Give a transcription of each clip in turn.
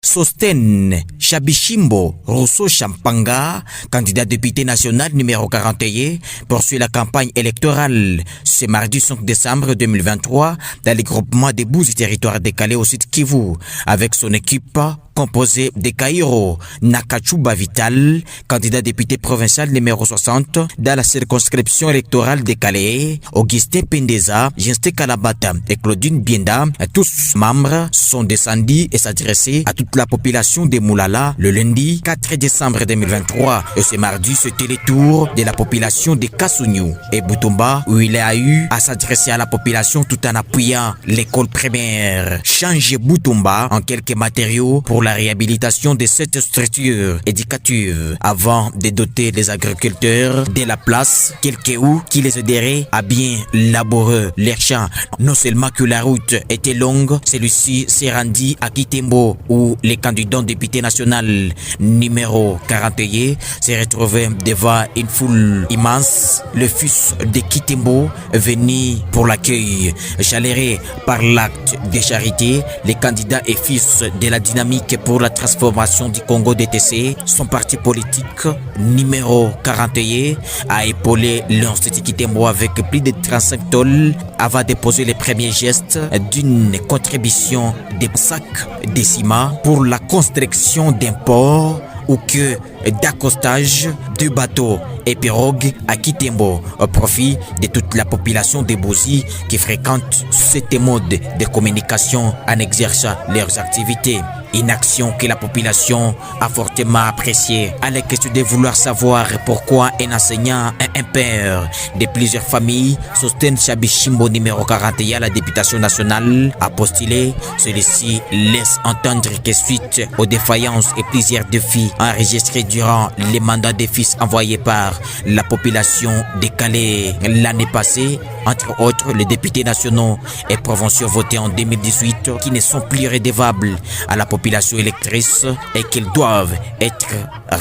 Sosten Chabishimbo Rousseau Champanga, candidat député national numéro 41, poursuit la campagne électorale ce mardi 5 décembre 2023 dans les groupements des Bouzi territoire décalé au sud Kivu avec son équipe composé de Kairo Nakachuba Vital, candidat député provincial numéro 60 dans la circonscription électorale de Calais, Augustin Pendeza, Jinste Kalabata et Claudine Bienda. Tous membres sont descendus et s'adressaient à toute la population de Moulala le lundi 4 décembre 2023. Et ce mardi, c'était le tour de la population de Kassouniou et Boutumba où il a eu à s'adresser à la population tout en appuyant l'école primaire. Changer Boutumba en quelques matériaux pour la réhabilitation de cette structure éducative avant de doter les agriculteurs de la place, quelques où qui les aideraient à bien labourer leurs champs. Non seulement que la route était longue, celui-ci s'est rendu à Kitembo où les candidats députés national numéro 41 s'est retrouvé devant une foule immense. Le fils de Kitembo est venu pour l'accueil. Chaleureux par l'acte de charité, les candidats et fils de la dynamique pour la transformation du Congo DTC, son parti politique numéro 41 a épaulé l'Institut Kitembo avec plus de 35 tonnes avant de poser les premiers gestes d'une contribution de sacs de ciment pour la construction d'un port ou que d'accostage de bateaux et pirogues à Kitembo au profit de toute la population de Bouzi qui fréquente cette mode de communication en exerçant leurs activités. Une action que la population a fortement appréciée. À la question de vouloir savoir pourquoi un enseignant et un père de plusieurs familles Sosten Chabishimbo numéro 41 à la députation nationale a postulé, celui-ci laisse entendre que suite aux défaillances et plusieurs défis enregistrés durant les mandats des fils envoyés par la population de Calais l'année passée, entre autres les députés nationaux et provinciaux votés en 2018 qui ne sont plus redevables à la population électrice et qu'ils doivent être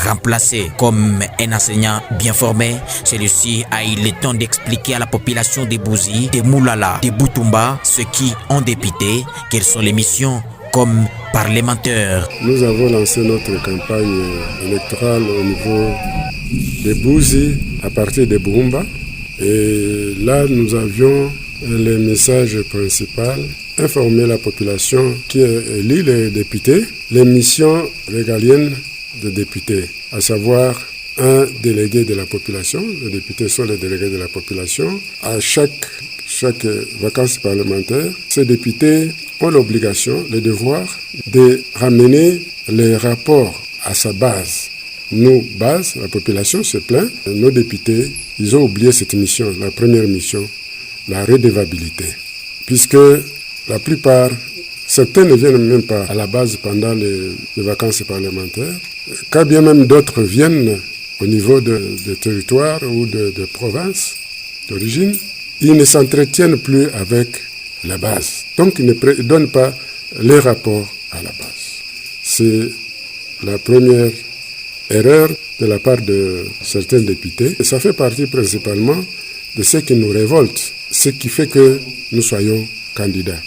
remplacés. Comme un enseignant bien formé, celui-ci a eu le temps d'expliquer à la population de Bouzi, de Moulala, de Boutumba, ceux qui ont dépité, quelles sont les missions comme parlementaire. Nous avons lancé notre campagne électorale au niveau de Bouzi à partir de Boumba. Et là, nous avions le message principal, informer la population qui élit les députés, les missions régaliennes des députés, à savoir un délégué de la population. Les députés sont les délégués de la population. À chaque vacances parlementaire, ces députés ont l'obligation, le devoir de ramener les rapports à sa base. Nos bases, la population se plaint, nos députés, ils ont oublié cette mission, la première mission, la redevabilité. Puisque la plupart, certains ne viennent même pas à la base pendant les vacances parlementaires. Quand bien même d'autres viennent au niveau de territoires ou de provinces d'origine, ils ne s'entretiennent plus avec la base. Donc ils ne donnent pas les rapports à la base. C'est la première erreur de la part de certains députés. Et ça fait partie principalement de ce qui nous révolte, ce qui fait que nous soyons candidats.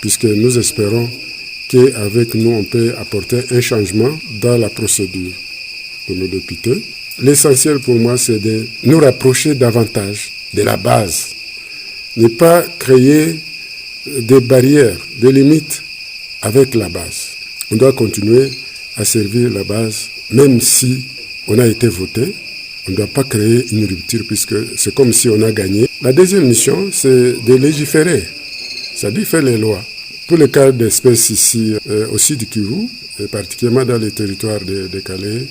Puisque nous espérons qu'avec nous, on peut apporter un changement dans la procédure de nos députés. L'essentiel pour moi, c'est de nous rapprocher davantage de la base. Ne pas créer des barrières, des limites avec la base. On doit continuer à servir la base, même si on a été voté. On ne doit pas créer une rupture puisque c'est comme si on a gagné. La deuxième mission, c'est de légiférer, c'est-à-dire faire les lois. Pour le cas d'espèces ici, au sud Kivu, et particulièrement dans les territoires de Calais,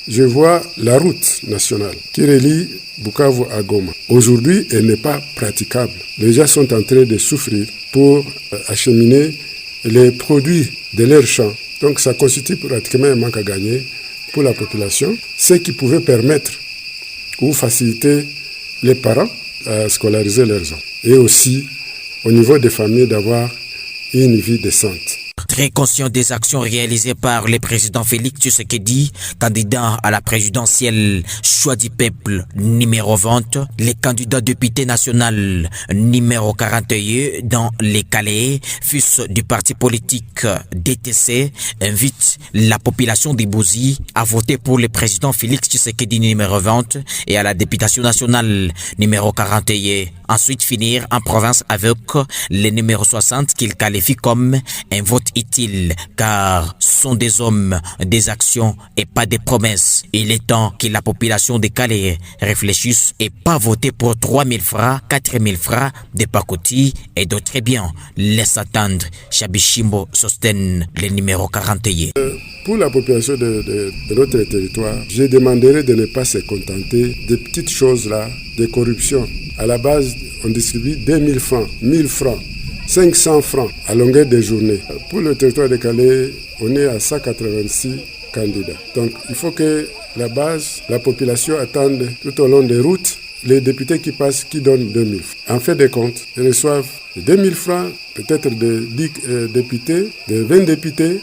je vois la route nationale qui relie Bukavu à Goma. Aujourd'hui, elle n'est pas praticable. Les gens sont en train de souffrir pour acheminer les produits de leurs champs. Donc ça constitue pratiquement un manque à gagner pour la population, ce qui pouvait permettre ou faciliter les parents à scolariser leurs enfants. Et aussi, au niveau des familles, d'avoir une vie décente. Très conscient des actions réalisées par le président Félix Tshisekedi, candidat à la présidentielle choix du peuple numéro 20, les candidats députés national numéro 41 dans les Calais, fils du parti politique DTC, invitent la population des Bouzy à voter pour le président Félix Tshisekedi numéro 20 et à la députation nationale numéro 41. Ensuite finir en province avec le numéro 60 qu'il qualifie comme un vote utile car sont des hommes, des actions et pas des promesses. Il est temps que la population de Calais réfléchisse et pas voter pour 3 000 francs, 4 000 francs de pacotille et d'autres biens. Laisse attendre. Chabishimbo Sosten, le numéro 41. Pour la population de notre territoire, je demanderai de ne pas se contenter de petites choses là, de corruption. À la base, on distribue 2000 francs, 1000 francs, 500 francs à longueur de journée. Pour le territoire de Calais, on est à 186 candidats. Donc il faut que la base, la population attende tout au long des routes les députés qui passent, qui donnent 2000 francs. En fait de compte, ils reçoivent 2000 francs, peut-être de 10 députés, de 20 députés.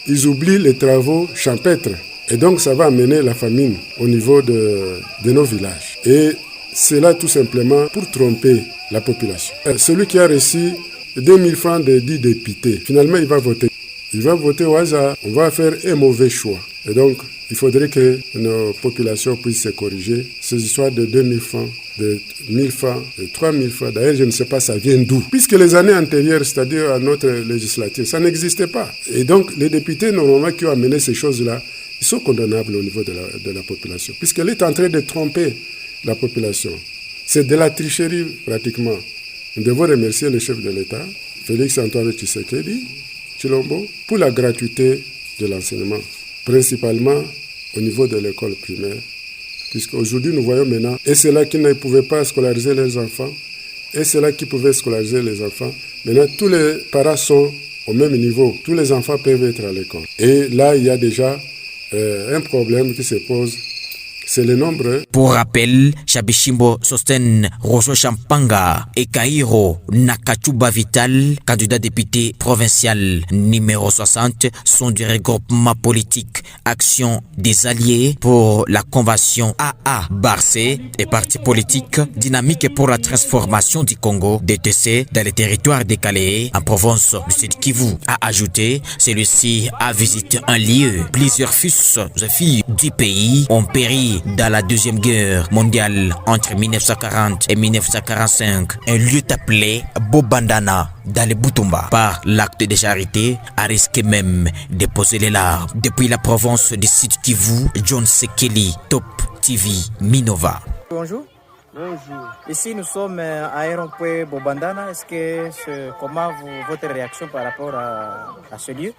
Ils oublient les travaux champêtres. Et donc ça va amener la famine au niveau de nos villages. Et c'est là tout simplement pour tromper la population. Celui qui a reçu 2000 francs de 10 députés, finalement il va voter. Il va voter au hasard. On va faire un mauvais choix. Et donc il faudrait que nos populations puissent se corriger. Ces histoires de 2000 francs, de 1000 francs, de 3000 francs, d'ailleurs je ne sais pas ça vient d'où. Puisque les années antérieures, c'est-à-dire à notre législature, ça n'existait pas. Et donc les députés normalement qui ont amené ces choses-là, ils sont condamnables au niveau de la population. Puisqu'elle est en train de tromper la population. C'est de la tricherie pratiquement. Nous devons remercier le chef de l'État, Félix Antoine Tshisekedi, Tshilombo, pour la gratuité de l'enseignement, principalement au niveau de l'école primaire, puisqu'aujourd'hui nous voyons maintenant, et ceux-là qui ne pouvaient pas scolariser leurs enfants, et ceux-là qui pouvaient scolariser les enfants, maintenant tous les parents sont au même niveau, tous les enfants peuvent être à l'école. Et là, il y a déjà un problème qui se pose. C'est le nombre. Pour rappel, Chabishimbo Sosten Rosso Champanga et Kairo Nakachuba Vital, candidat député provincial numéro 60, sont du regroupement politique Action des Alliés pour la Convention AA Barcé et parti politique Dynamique pour la transformation du Congo DTC dans les territoires décalés en province du Sud Kivu. A ajouté, celui-ci a visité un lieu. Plusieurs fils et filles du pays ont péri dans la Deuxième Guerre mondiale entre 1940 et 1945, un lieu appelé Bobandana dans le Butumba. Par l'acte de charité, a risqué même de poser les larmes. Depuis la province du Sud Kivu, John Sekeli, Top TV, Minova. Bonjour. Bonjour. Ici, nous sommes à Aéroport Bobandana. Comment votre réaction par rapport à ce lieu?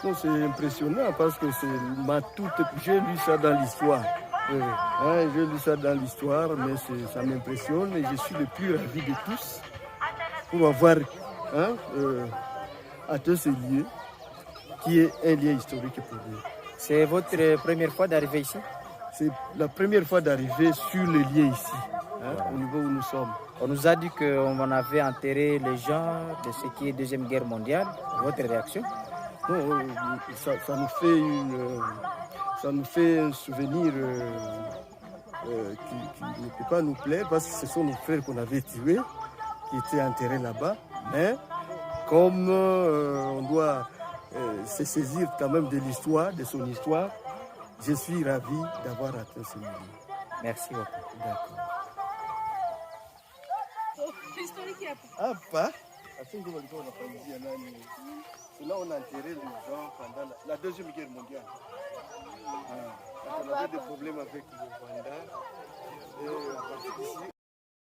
Non, c'est impressionnant parce que j'ai lu ça dans l'histoire. J'ai lu ça dans l'histoire, mais ça m'impressionne et je suis le plus ravi de tous pour avoir atteint ce lieu qui est un lieu historique pour nous. C'est votre première fois d'arriver ici? C'est la première fois d'arriver sur le lieu ici, au niveau où nous sommes. On nous a dit qu'on avait enterré les gens de ce qui est Deuxième Guerre mondiale. Votre réaction? Non, ça nous fait un souvenir qui ne peut pas nous plaire parce que ce sont nos frères qu'on avait tués, qui étaient enterrés là-bas. Mais comme on doit se saisir quand même de l'histoire, de son histoire, je suis ravi d'avoir atteint ce niveau. Merci beaucoup. D'accord. Hapa, là on a enterré les gens pendant la Deuxième Guerre mondiale. On avait des problèmes avec le Rwanda.